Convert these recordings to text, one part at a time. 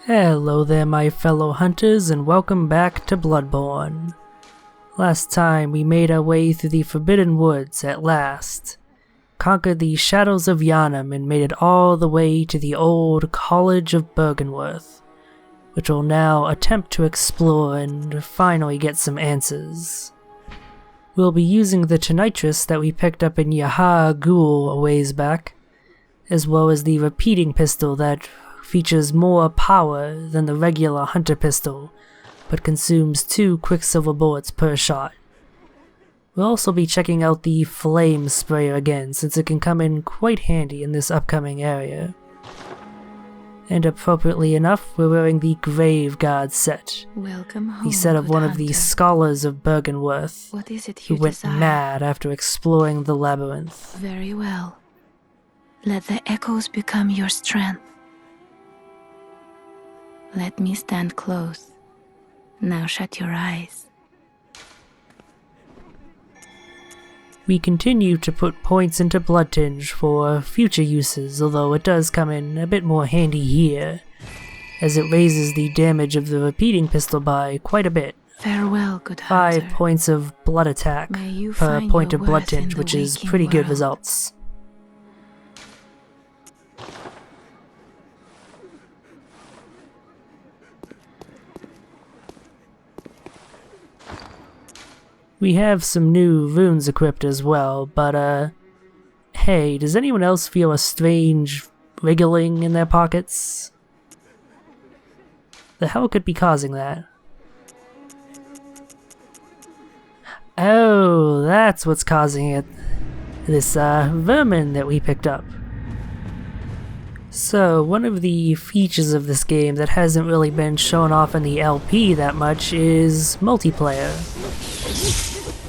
Hello there my fellow hunters and welcome back to Bloodborne. Last time we made our way through the Forbidden Woods at last, conquered the shadows of Yharnam and made it all the way to the old College of Byrgenwerth, which we'll now attempt to explore and finally get some answers. We'll be using the Tonitrus that we picked up in Yaha Ghul a ways back, as well as the repeating pistol that features more power than the regular hunter pistol, but consumes 2 quicksilver bullets per shot. We'll also be checking out the flame sprayer again, since it can come in quite handy in this upcoming area. And appropriately enough, we're wearing the Grave Guard set, Welcome home, the set of one of the hunter. Scholars of Byrgenwerth, What is it who you went desire? mad after exploring the labyrinth. Very well. Let the echoes become your strength. Let me stand close. Now shut your eyes. We continue to put points into Blood Tinge for future uses, although it does come in a bit more handy here, as it raises the damage of the repeating pistol by quite a bit. Farewell, good 5 hunter. points of blood attack May you per find point your of Blood worth in Tinge, the which is waking pretty good world. results. We have some new runes equipped as well, but hey, does anyone else feel a strange wriggling in their pockets? The hell could be causing that? Oh, that's what's causing it. This vermin that we picked up. So, one of the features of this game that hasn't really been shown off in the LP that much is multiplayer.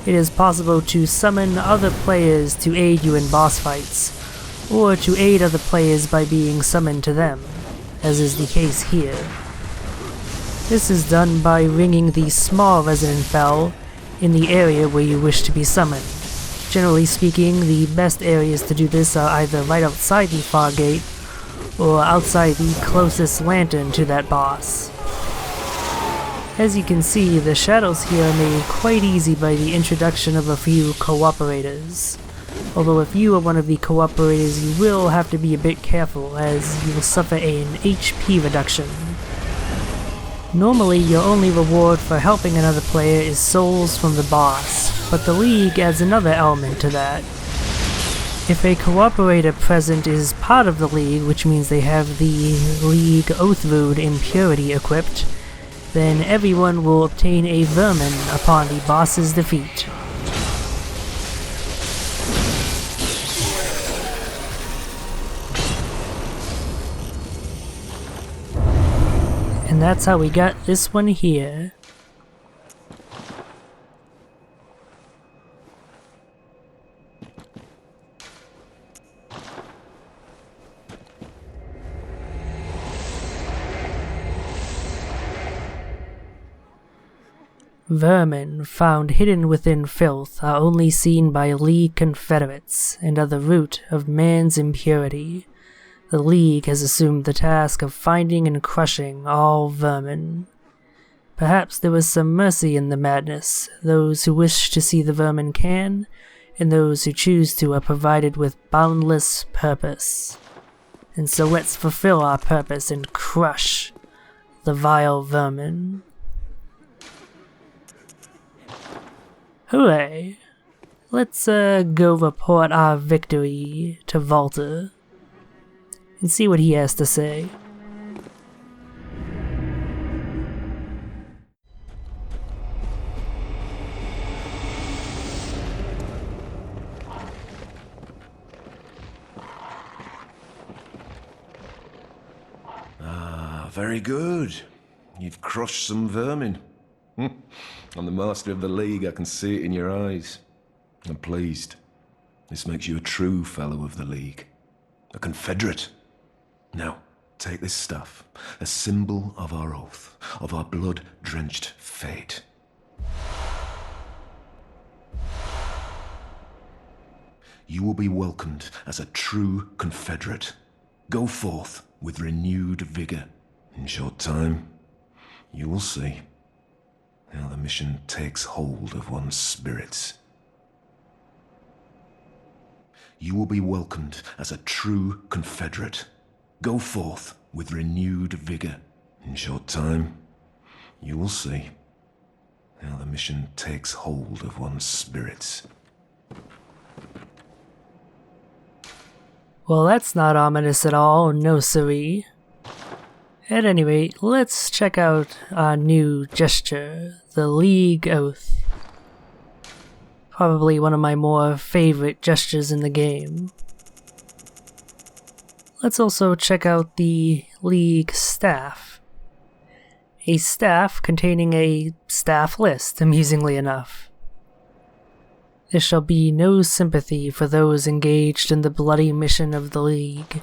It is possible to summon other players to aid you in boss fights, or to aid other players by being summoned to them, as is the case here. This is done by ringing the small resonant bell in the area where you wish to be summoned. Generally speaking, the best areas to do this are either right outside the far gate, or outside the closest lantern to that boss. As you can see, the shadows here are made quite easy by the introduction of a few cooperators. Although if you are one of the cooperators, you will have to be a bit careful, as you will suffer an HP reduction. Normally, your only reward for helping another player is souls from the boss, but the League adds another element to that. If a cooperator present is part of the League, which means they have the League Oath Rune Impurity equipped, then everyone will obtain a vermin upon the boss's defeat. And that's how we got this one here. Vermin found hidden within filth are only seen by League Confederates and are the root of man's impurity. The League has assumed the task of finding and crushing all vermin. Perhaps there was some mercy in the madness. Those who wish to see the vermin can, and those who choose to are provided with boundless purpose. And so let's fulfill our purpose and crush the vile vermin. Hooray! Let's go report our victory to Walter and see what he has to say. Very good. You've crushed some vermin. I'm the master of the League, I can see it in your eyes. I'm pleased. This makes you a true fellow of the League. A Confederate. Now, take this stuff, a symbol of our oath, of our blood-drenched fate. You will be welcomed as a true Confederate. Go forth with renewed vigor. In short time, you will see how the mission takes hold of one's spirits. You will be welcomed as a true Confederate. Go forth with renewed vigor. In short time, you will see how the mission takes hold of one's spirits. Well, that's not ominous at all, no siree. At any rate, let's check out our new gesture, the League Oath. Probably one of my more favorite gestures in the game. Let's also check out the League Staff. A staff containing a staff list, amusingly enough. There shall be no sympathy for those engaged in the bloody mission of the League,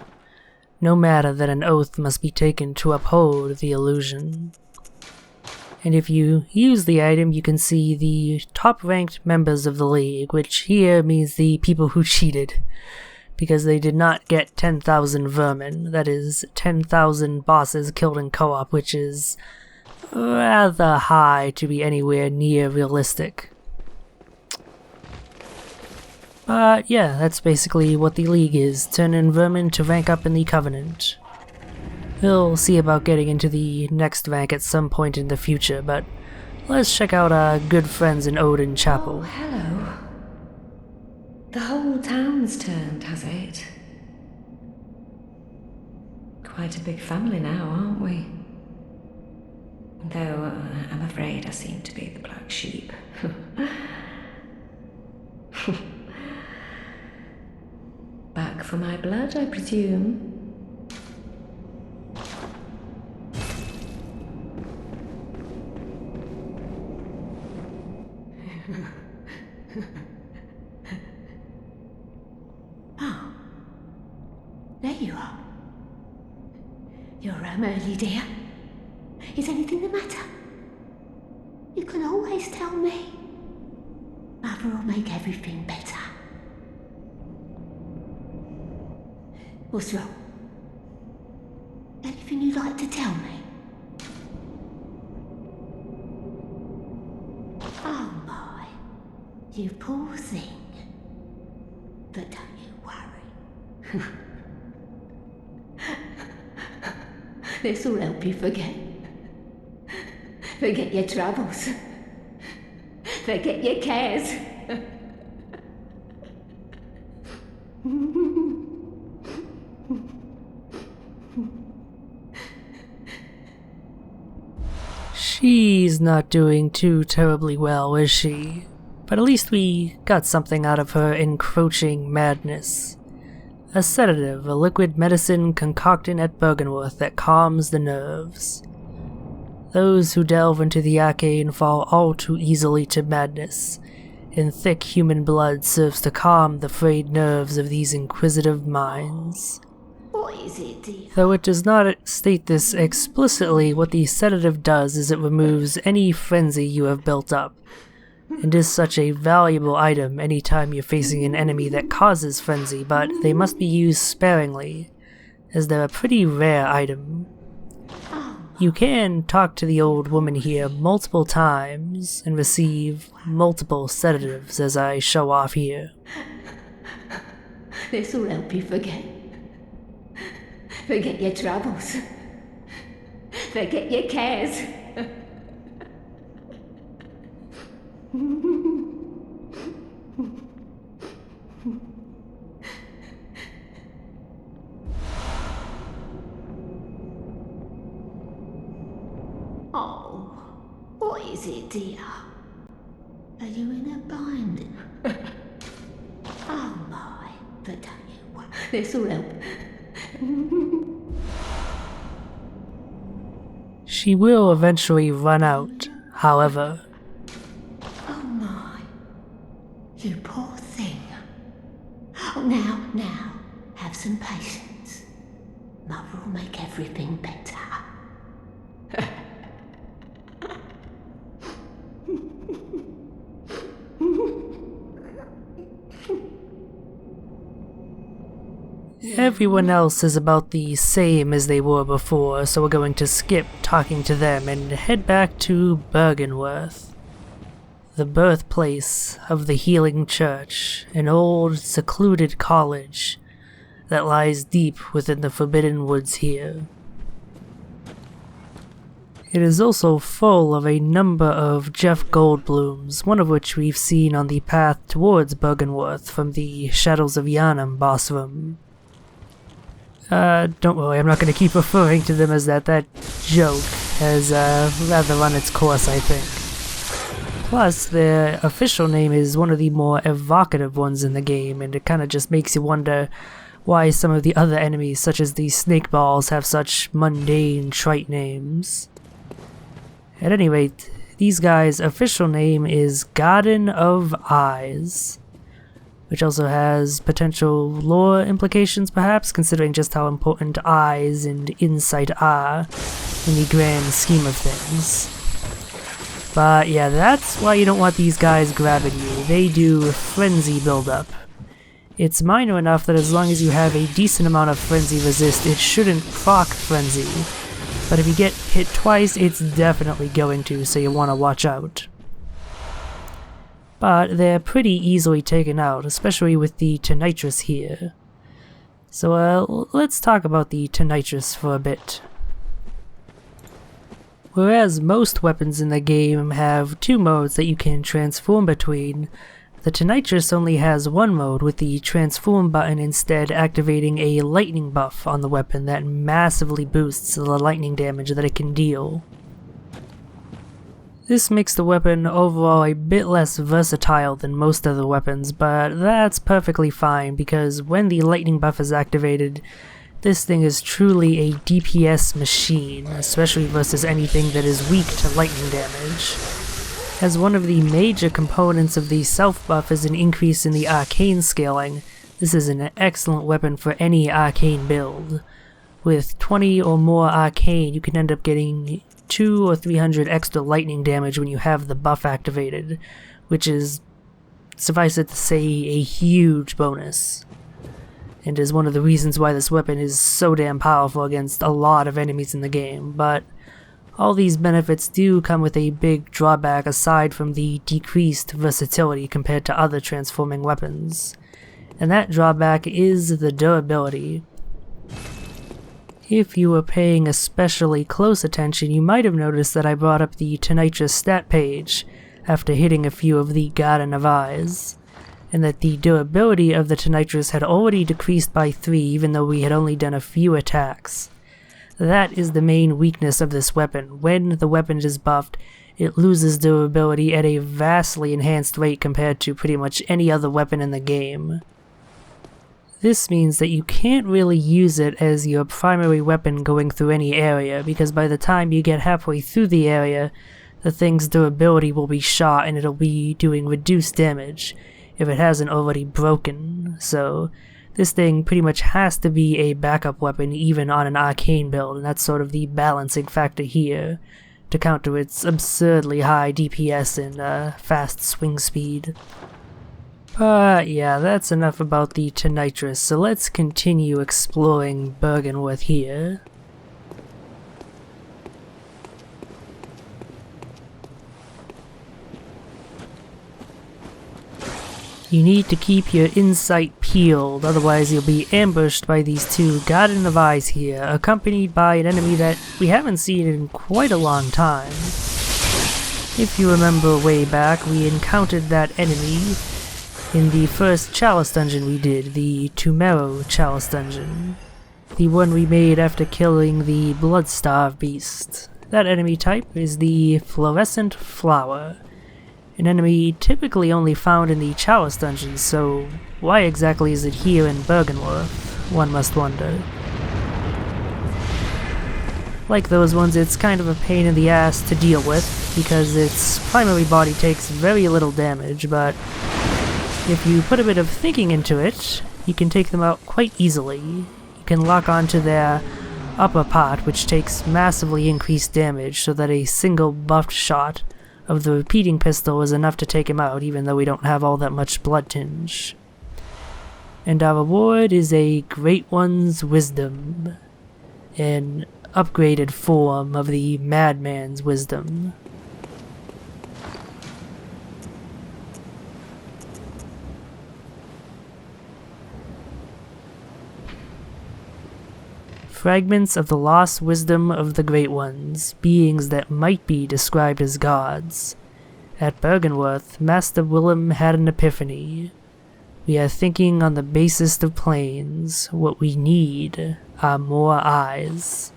no matter that an oath must be taken to uphold the illusion. And if you use the item, you can see the top-ranked members of the League, which here means the people who cheated, because they did not get 10,000 vermin, that is, 10,000 bosses killed in co-op, which is rather high to be anywhere near realistic. But yeah, that's basically what the League is, turning vermin to rank up in the Covenant. We'll see about getting into the next rank at some point in the future, but let's check out our good friends in Odin Chapel. Oh, hello. The whole town's turned, has it? Quite a big family now, aren't we? Though I'm afraid I seem to be the black sheep. Back for my blood, I presume. Oh, there you are. You're early, dear. Is anything the matter? You can always tell me. Mother will make everything better. What's wrong? Anything you'd like to tell me? Oh my, you poor thing. But don't you worry. This'll help you forget. Forget your troubles. Forget your cares. She's not doing too terribly well, is she? But at least we got something out of her encroaching madness. A sedative, a liquid medicine concocted at Byrgenwerth that calms the nerves. Those who delve into the arcane fall all too easily to madness, and thick human blood serves to calm the frayed nerves of these inquisitive minds. What is it, dear? Though it does not state this explicitly, what the sedative does is it removes any frenzy you have built up, and is such a valuable item anytime you're facing an enemy that causes frenzy, but they must be used sparingly, as they're a pretty rare item. You can talk to the old woman here multiple times and receive multiple sedatives as I show off here. This'll help you forget. Forget your troubles. Forget your cares. Oh, what is it, dear? Are you in a bind? Oh my, but don't you worry. This'll help. She will eventually run out, however. Oh my, you poor thing. Oh, now, have some patience. Mother will make everything better. Everyone else is about the same as they were before, so we're going to skip talking to them and head back to Byrgenwerth, the birthplace of the Healing Church, an old, secluded college that lies deep within the Forbidden Woods here. It is also full of a number of Jeff Goldblums, one of which we've seen on the path towards Byrgenwerth from the Shadows of Yharnam boss room. Don't worry, I'm not going to keep referring to them as that. That joke has rather run its course, I think. Plus, their official name is one of the more evocative ones in the game, and it kind of just makes you wonder why some of the other enemies, such as the snake balls, have such mundane, trite names. At any rate, these guys' official name is Garden of Eyes, which also has potential lore implications perhaps, considering just how important eyes and insight are in the grand scheme of things. But yeah, that's why you don't want these guys grabbing you. They do frenzy buildup. It's minor enough that as long as you have a decent amount of frenzy resist, it shouldn't proc frenzy. But if you get hit twice, it's definitely going to, so you want to watch out. But they're pretty easily taken out, especially with the Tonitrus here. So let's talk about the Tonitrus for a bit. Whereas most weapons in the game have two modes that you can transform between, the Tonitrus only has one mode, with the transform button instead activating a lightning buff on the weapon that massively boosts the lightning damage that it can deal. This makes the weapon overall a bit less versatile than most other weapons, but that's perfectly fine because when the lightning buff is activated, this thing is truly a DPS machine, especially versus anything that is weak to lightning damage. As one of the major components of the self-buff is an increase in the arcane scaling, this is an excellent weapon for any arcane build. With 20 or more arcane, you can end up getting 200 or 300 extra lightning damage when you have the buff activated, which is, suffice it to say, a huge bonus. And is one of the reasons why this weapon is so damn powerful against a lot of enemies in the game, but all these benefits do come with a big drawback aside from the decreased versatility compared to other transforming weapons. And that drawback is the durability. If you were paying especially close attention, you might have noticed that I brought up the Tonitrus stat page after hitting a few of the Garden of Eyes, and that the durability of the Tonitrus had already decreased by 3 even though we had only done a few attacks. That is the main weakness of this weapon. When the weapon is buffed, it loses durability at a vastly enhanced rate compared to pretty much any other weapon in the game. This means that you can't really use it as your primary weapon going through any area, because by the time you get halfway through the area, the thing's durability will be shot and it'll be doing reduced damage if it hasn't already broken. So this thing pretty much has to be a backup weapon even on an arcane build, and that's sort of the balancing factor here to counter its absurdly high DPS and fast swing speed. But yeah, that's enough about the Tonitrus, so let's continue exploring Byrgenwerth here. You need to keep your insight peeled, otherwise you'll be ambushed by these two Garden of Eyes here, accompanied by an enemy that we haven't seen in quite a long time. If you remember way back, we encountered that enemy in the first Chalice dungeon we did, the Tumero Chalice dungeon. The one we made after killing the Bloodstarved beast. That enemy type is the Fluorescent Flower. An enemy typically only found in the Chalice dungeons, so why exactly is it here in Byrgenwerth, one must wonder. Like those ones, it's kind of a pain in the ass to deal with, because its primary body takes very little damage, but if you put a bit of thinking into it, you can take them out quite easily. You can lock onto their upper part, which takes massively increased damage, so that a single buffed shot of the repeating pistol is enough to take him out, even though we don't have all that much blood tinge. And our reward is a Great One's wisdom, an upgraded form of the Madman's wisdom. Fragments of the lost wisdom of the Great Ones, beings that might be described as gods. At Byrgenwerth, Master Willem had an epiphany. We are thinking on the basest of planes. What we need are more eyes.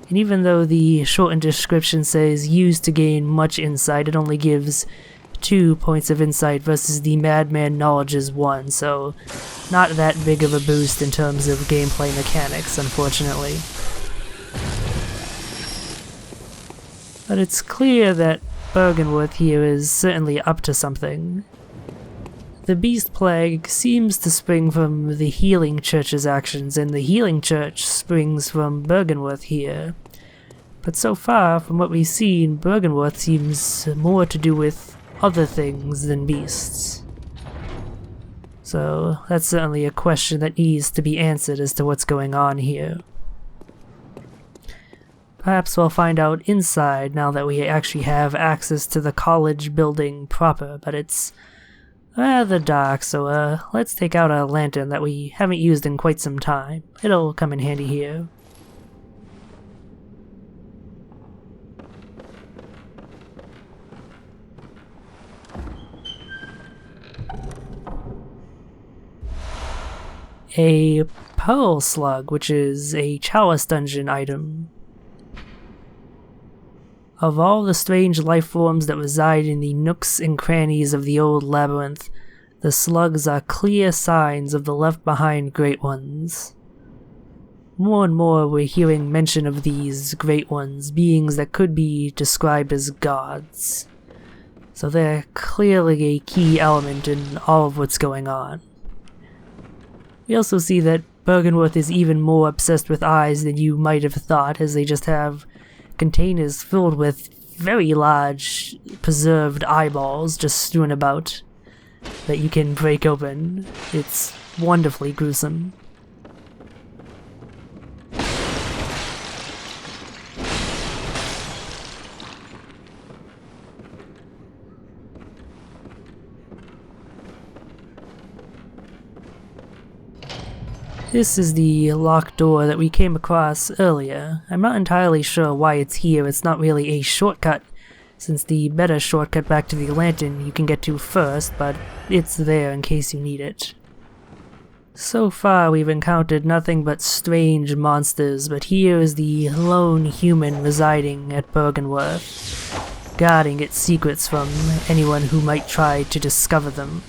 And even though the shortened description says used to gain much insight, it only gives 2 points of insight versus the Madman knowledge is 1, so not that big of a boost in terms of gameplay mechanics, unfortunately. But it's clear that Byrgenwerth here is certainly up to something. The Beast Plague seems to spring from the Healing Church's actions, and the Healing Church springs from Byrgenwerth here. But so far, from what we've seen, Byrgenwerth seems more to do with other things than beasts. So that's certainly a question that needs to be answered as to what's going on here. Perhaps we'll find out inside now that we actually have access to the college building proper, but it's rather dark, so let's take out a lantern that we haven't used in quite some time. It'll come in handy here. A Pearl Slug, which is a Chalice Dungeon item. Of all the strange life forms that reside in the nooks and crannies of the old labyrinth, the slugs are clear signs of the left-behind Great Ones. More and more we're hearing mention of these Great Ones, beings that could be described as gods. So they're clearly a key element in all of what's going on. We also see that Byrgenwerth is even more obsessed with eyes than you might have thought, as they just have containers filled with very large preserved eyeballs just strewn about that you can break open. It's wonderfully gruesome. This is the locked door that we came across earlier. I'm not entirely sure why it's here. It's not really a shortcut, since the better shortcut back to the lantern you can get to first, but it's there in case you need it. So far we've encountered nothing but strange monsters, but here is the lone human residing at Byrgenwerth, guarding its secrets from anyone who might try to discover them.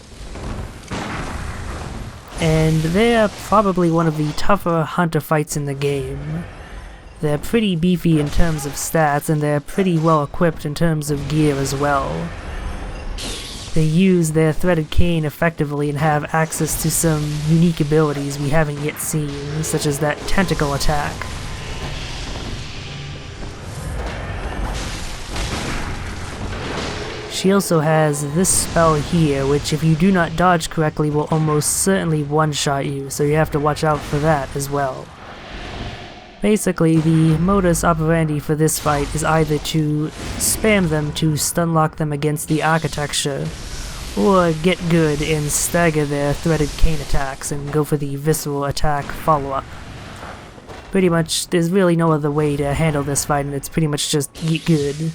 And they're probably one of the tougher hunter fights in the game. They're pretty beefy in terms of stats, and they're pretty well equipped in terms of gear as well. They use their threaded cane effectively and have access to some unique abilities we haven't yet seen, such as that tentacle attack. She also has this spell here, which if you do not dodge correctly will almost certainly one-shot you, so you have to watch out for that as well. Basically, the modus operandi for this fight is either to spam them to stun-lock them against the architecture, or get good and stagger their threaded cane attacks and go for the visceral attack follow-up. Pretty much, there's really no other way to handle this fight, and it's pretty much just get good.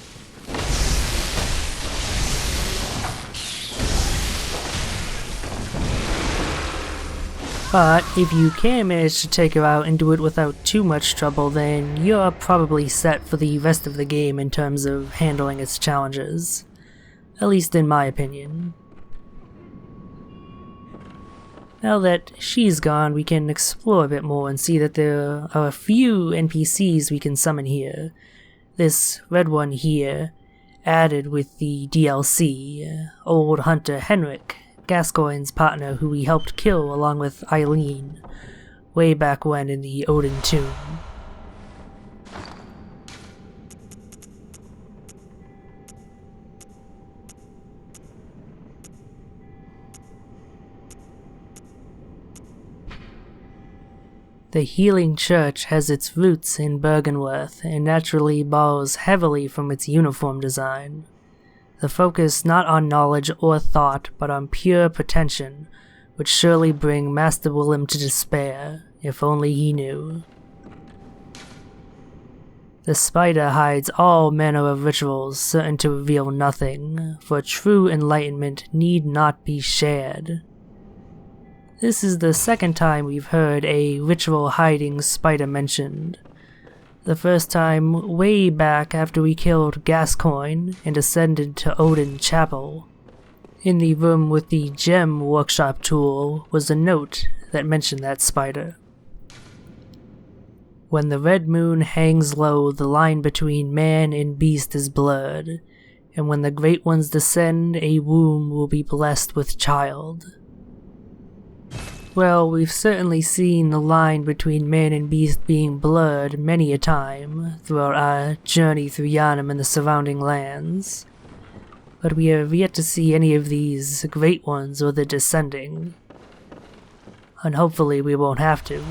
But if you can manage to take her out and do it without too much trouble, then you're probably set for the rest of the game in terms of handling its challenges. At least in my opinion. Now that she's gone, we can explore a bit more and see that there are a few NPCs we can summon here. This red one here, added with the DLC, Old Hunter Henrik, Gascoigne's partner who we helped kill along with Eileen, way back when in the Odin tomb. The Healing Church has its roots in Byrgenwerth and naturally borrows heavily from its uniform design. The focus not on knowledge or thought, but on pure pretension, would surely bring Master Willem to despair, if only he knew. The spider hides all manner of rituals certain to reveal nothing, for true enlightenment need not be shared. This is the second time we've heard a ritual-hiding spider mentioned. The first time way back after we killed Gascoigne and ascended to Odin Chapel. In the room with the gem workshop tool was a note that mentioned that spider. When the red moon hangs low, the line between man and beast is blurred, and when the great ones descend, a womb will be blessed with child. Well, we've certainly seen the line between man and beast being blurred many a time throughout our journey through Yharnam and the surrounding lands, but we have yet to see any of these great ones or the descending, and hopefully we won't have to.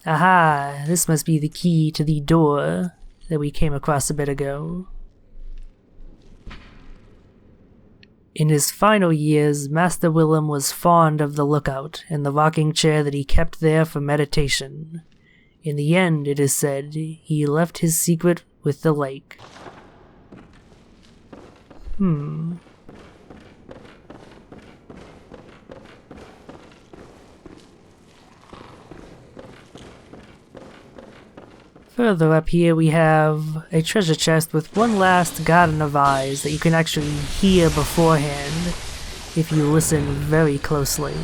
Aha, this must be the key to the door that we came across a bit ago. In his final years, Master Willem was fond of the lookout and the rocking chair that he kept there for meditation. In the end, it is said, he left his secret with the lake. Further up here we have a treasure chest with one last garden of eyes that you can actually hear beforehand if you listen very closely.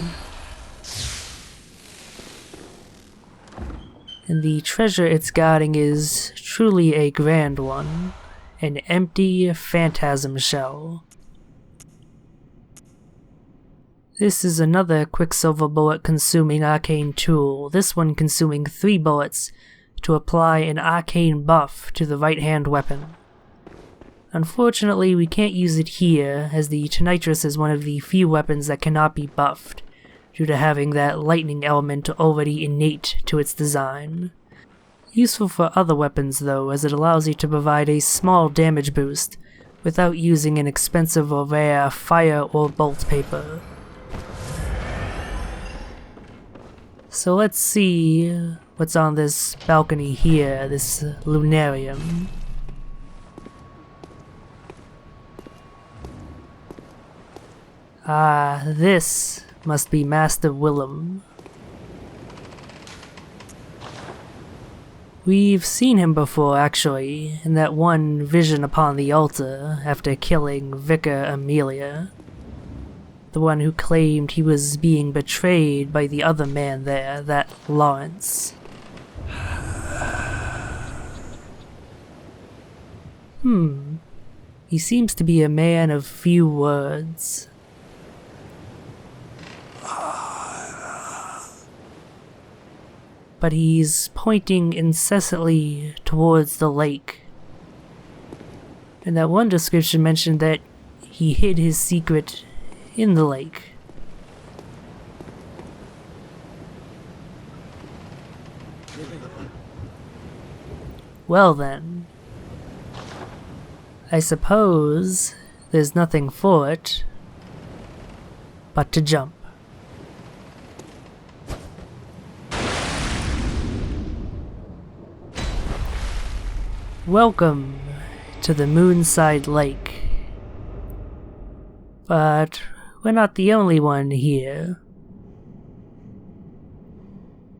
And the treasure it's guarding is truly a grand one, an empty phantasm shell. This is another Quicksilver bullet consuming arcane tool, this one consuming 3 bullets to apply an arcane buff to the right-hand weapon. Unfortunately, we can't use it here, as the Tonitrus is one of the few weapons that cannot be buffed, due to having that lightning element already innate to its design. Useful for other weapons though, as it allows you to provide a small damage boost, without using an expensive or rare fire or bolt paper. So let's see what's on this balcony here, this lunarium. Ah, this must be Master Willem. We've seen him before, actually, in that one vision upon the altar after killing Vicar Amelia. The one who claimed he was being betrayed by the other man there, that Lawrence. He seems to be a man of few words. But he's pointing incessantly towards the lake. And that one description mentioned that he hid his secret in the lake. Well then, I suppose there's nothing for it but to jump. Welcome to the Moonside Lake. But we're not the only one here.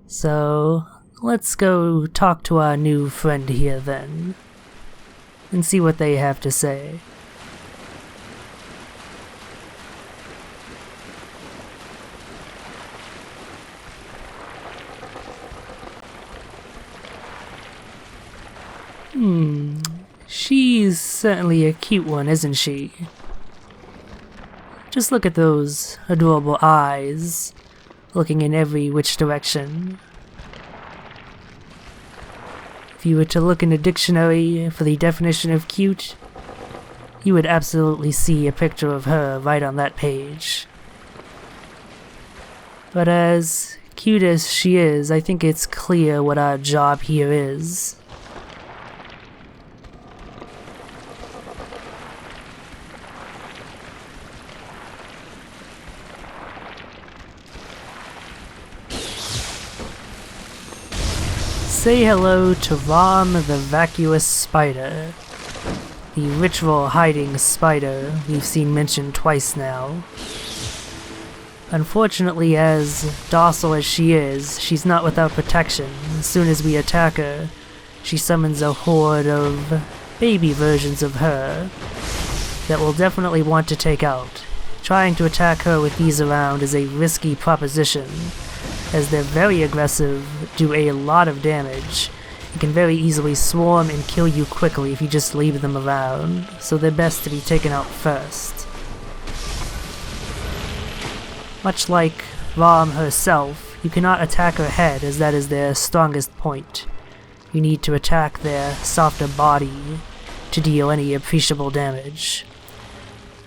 So let's go talk to our new friend here then, and see what they have to say. She's certainly a cute one, isn't she? Just look at those adorable eyes, looking in every which direction. If you were to look in a dictionary for the definition of cute, you would absolutely see a picture of her right on that page. But as cute as she is, I think it's clear what our job here is. Say hello to Rom the vacuous spider. The ritual hiding spider we've seen mentioned twice now. Unfortunately, as docile as she is, she's not without protection. As soon as we attack her, she summons a horde of baby versions of her that we'll definitely want to take out. Trying to attack her with these around is a risky proposition, as they're very aggressive, do a lot of damage, and can very easily swarm and kill you quickly if you just leave them around, so they're best to be taken out first. Much like Rom herself, you cannot attack her head, as that is their strongest point. You need to attack their softer body to deal any appreciable damage.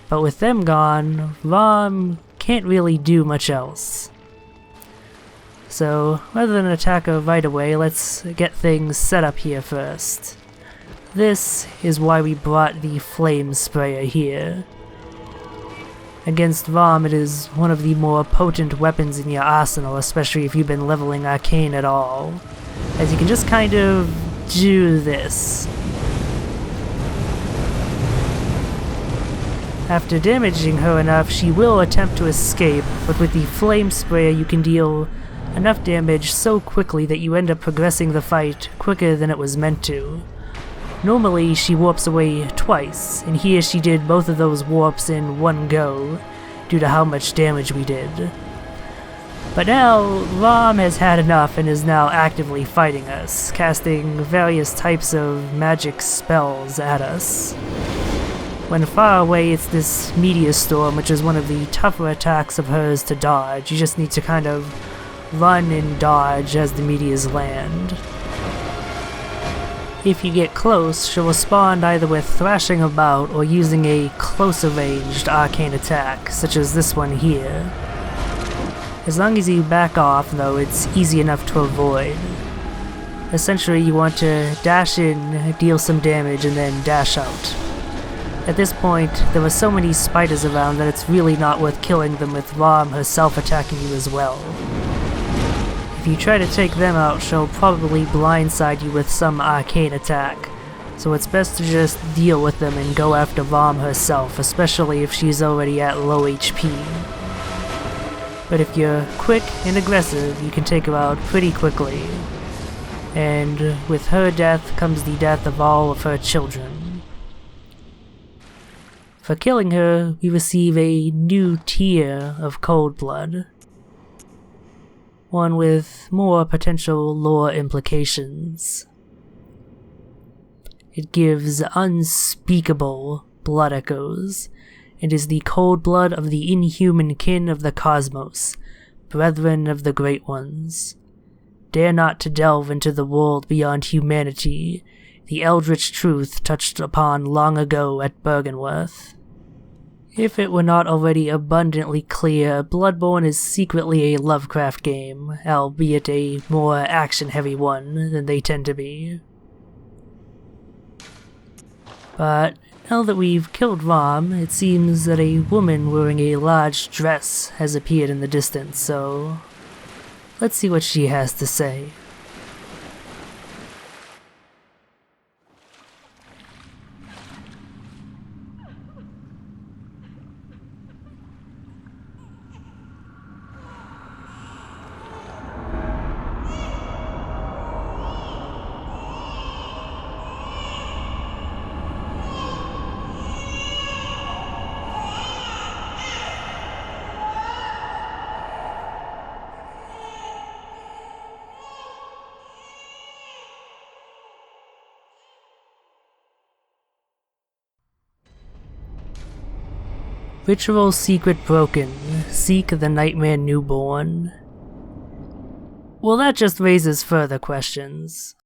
But with them gone, Rom can't really do much else. So, rather than attack her right away, let's get things set up here first. This is why we brought the flame sprayer here. Against Rom, it is one of the more potent weapons in your arsenal, especially if you've been leveling arcane at all, as you can just kind of do this. After damaging her enough, she will attempt to escape, but with the flame sprayer you can deal enough damage so quickly that you end up progressing the fight quicker than it was meant to. Normally she warps away twice, and here she did both of those warps in one go, due to how much damage we did. But now, Rom has had enough and is now actively fighting us, casting various types of magic spells at us. When far away, it's this meteor storm, which is one of the tougher attacks of hers to dodge. You just need to kind of run and dodge as the meteors land. If you get close, she'll respond either with thrashing about or using a closer ranged arcane attack, such as this one here. As long as you back off, though, it's easy enough to avoid. Essentially, you want to dash in, deal some damage, and then dash out. At this point, there are so many spiders around that it's really not worth killing them with Rom herself attacking you as well. If you try to take them out, she'll probably blindside you with some arcane attack, so it's best to just deal with them and go after Rom herself, especially if she's already at low HP. But if you're quick and aggressive, you can take her out pretty quickly. And with her death comes the death of all of her children. For killing her, we receive a new tier of cold blood. One with more potential lore implications. It gives unspeakable blood echoes, and is the cold blood of the inhuman kin of the cosmos, brethren of the Great Ones. Dare not to delve into the world beyond humanity, the eldritch truth touched upon long ago at Byrgenwerth. If it were not already abundantly clear, Bloodborne is secretly a Lovecraft game, albeit a more action-heavy one than they tend to be. But now that we've killed Rom, it seems that a woman wearing a large dress has appeared in the distance, so let's see what she has to say. Ritual secret broken. Seek the nightmare newborn. Well, that just raises further questions.